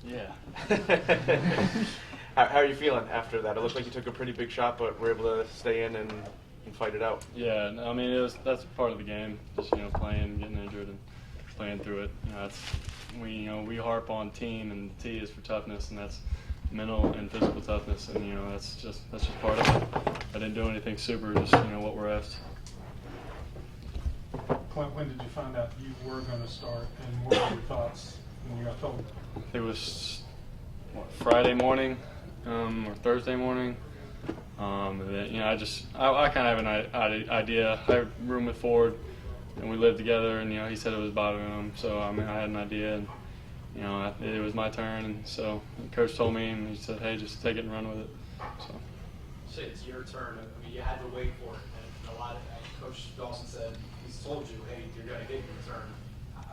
Yeah. How are you feeling after that? It looked like you took a pretty big shot, but were able to stay in and fight it out. Yeah, I mean that's part of the game. Just playing, getting injured, and playing through it. That's we harp on team, and the T is for toughness, and that's mental and physical toughness, and that's just part of it. I didn't do anything super, just what we're asked. Clint, when did you find out you were going to start, and what were your thoughts when you got told? It was Friday morning or Thursday morning. I kind of have an idea. I room with Ford, and we lived together, and he said it was bothering him, so I had an idea, and it was my turn, and so the coach told me, and he said, hey, just take it and run with it. So it's your turn. I mean, you had to wait for it, and a lot of Coach Dawson said he's told you, hey, you're going to get your turn.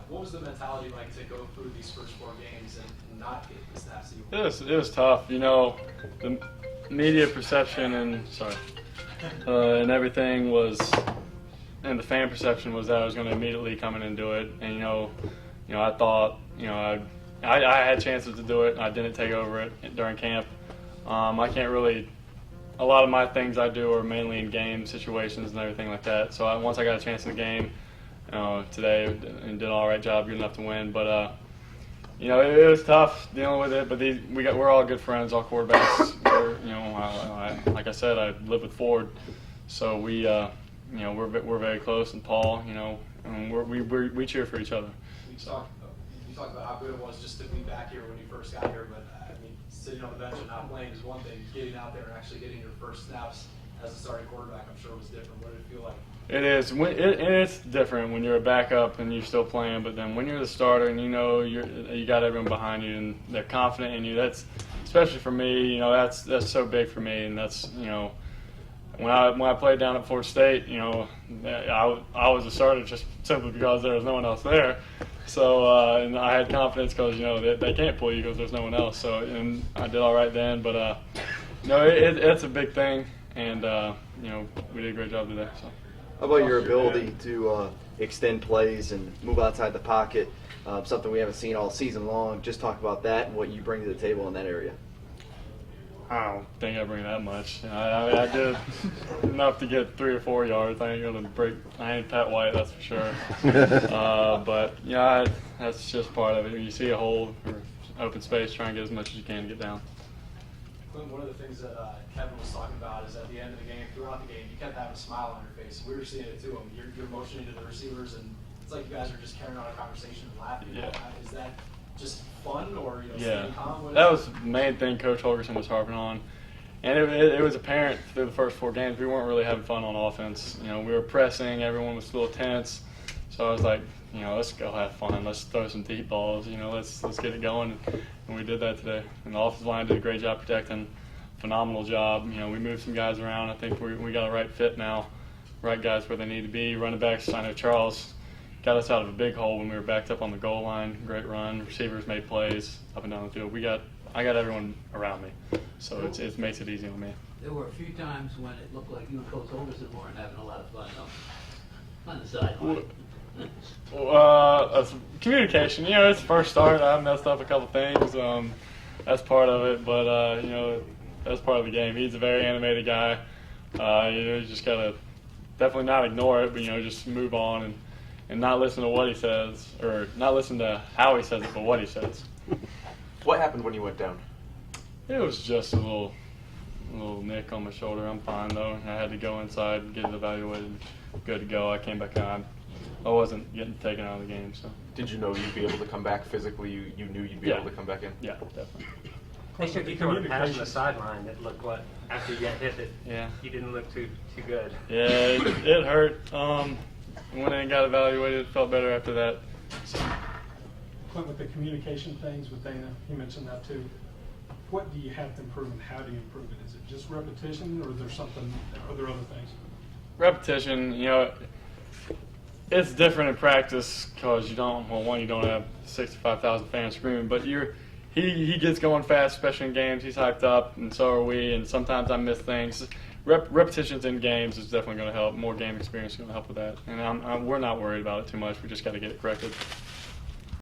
What was the mentality like to go through these first 4 games and not get the snaps that you It was tough. The media perception and and everything was, and the fan perception was that I was going to immediately come in and do it. And I thought I had chances to do it, and I didn't take over it during camp. I can't really. A lot of my things I do are mainly in game situations and everything like that. So once I got a chance in the game today, and did an all right job, good enough to win. But it was tough dealing with it. But we're all good friends, all quarterbacks. Like I said, I live with Ford, so we're very close. And Paul, and we cheer for each other. You talked about how good it was just to be back here when you first got here, but sitting on the bench and not playing is one thing. Getting out there and actually getting your first snaps as a starting quarterback, I'm sure was different. What did it feel like? It is. It's different when you're a backup and you're still playing, but then when you're the starter and you got everyone behind you and they're confident in you. That's especially for me. That's so big for me, and that's when I played down at Fort State, I was a starter just simply because there was no one else there. So and I had confidence because they can't pull you because there's no one else. So and I did all right then, but it's a big thing, and we did a great job today. So. How about your ability to extend plays and move outside the pocket? Something we haven't seen all season long. Just talk about that and what you bring to the table in that area. I don't think I bring that much. I did enough to get 3 or 4 yards. I ain't Pat White, that's for sure. But that's just part of it. When you see a hole or open space, try and get as much as you can to get down. One of the things that Kevin was talking about is at the end of the game, throughout the game, you kept having a smile on your face. We were seeing it too. You're motioning to the receivers, and it's like you guys are just carrying on a conversation and laughing. Yeah. Is that just fun, or yeah, calm? That was the main thing Coach Holgerson was harping on, and it was apparent through the first 4 games we weren't really having fun on offense. We were pressing, everyone was a little tense, so I was like, let's go have fun, let's throw some deep balls, let's get it going, and we did that today. And the offensive line did a great job protecting, phenomenal job. We moved some guys around. I think we got a right fit now, right guys where they need to be. Running backs, I know Charles got us out of a big hole when we were backed up on the goal line. Great run. Receivers made plays up and down the field. I got everyone around me, so it makes it easy on me. There were a few times when it looked like you and Coach Holgerson weren't having a lot of fun on the sideline. Communication. It's the first start. I messed up a couple things. That's part of it, but that's part of the game. He's a very animated guy. You just gotta definitely not ignore it, but just move on and not listen to what he says, or not listen to how he says it, but what he says. What happened when you went down? It was just a little nick on my shoulder. I'm fine though. I had to go inside and get it evaluated. Good to go. I came back on. I wasn't getting taken out of the game. So. Did you know you'd be able to come back physically? You knew you'd be able to come back in? Yeah, definitely. They said you threw a pass on the sideline that looked like after you got hit that you didn't look too good. Yeah, it hurt. When I got evaluated, it felt better after that. So. Clint, with the communication things with Dana, you mentioned that too. What do you have to improve, and how do you improve it? Is it just repetition, or is there are there other things? Repetition, it's different in practice because you don't have 65,000 fans screaming, but he gets going fast, especially in games. He's hyped up, and so are we, and sometimes I miss things. Repetitions in games is definitely going to help. More game experience is going to help with that, and we're not worried about it too much. We just got to get it corrected.